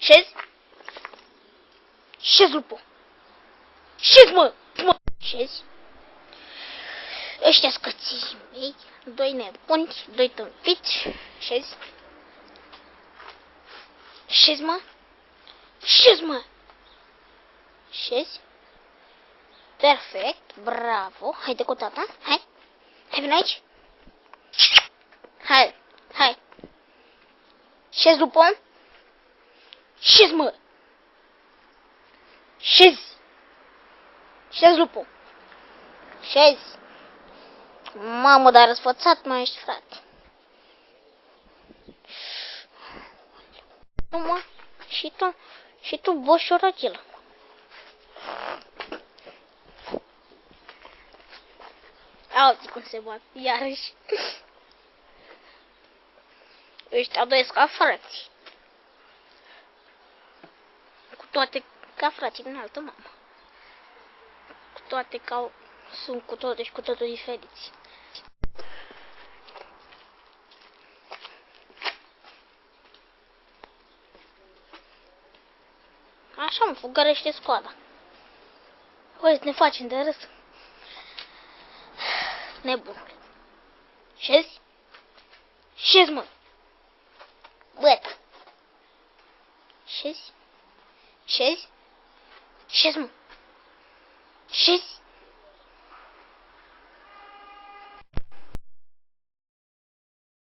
Șezi? Șezi, lupo. Șezi, mă. Șezi? Ăștia scății mei, doi nebuni, doi tâmpiți. Șezi? Șezi, mă? Șezi, mă? Șezi? Perfect, bravo. Haide cu tata, hai. Hai, vino aici. Hai. Șezi, lupo? Șezi, mă? Șezi. Șezi, lupo. Șezi. Mamă, dar răsfățat mai ești, frate. Nu, mă. Și tu, boșorăgilă. Auzi cum se bat, iarăși. Ăștia doi ca frați. Cu toate ca frații din altă mamă. Cu toate că sunt cu toate și cu totul diferiți. Așa mă fugărește scoala. Uite, ne facem de râs. Nebunule. Șezi? Șezi, mă. Băta. Șezi? Șezi? Șezi, mă. Șezi?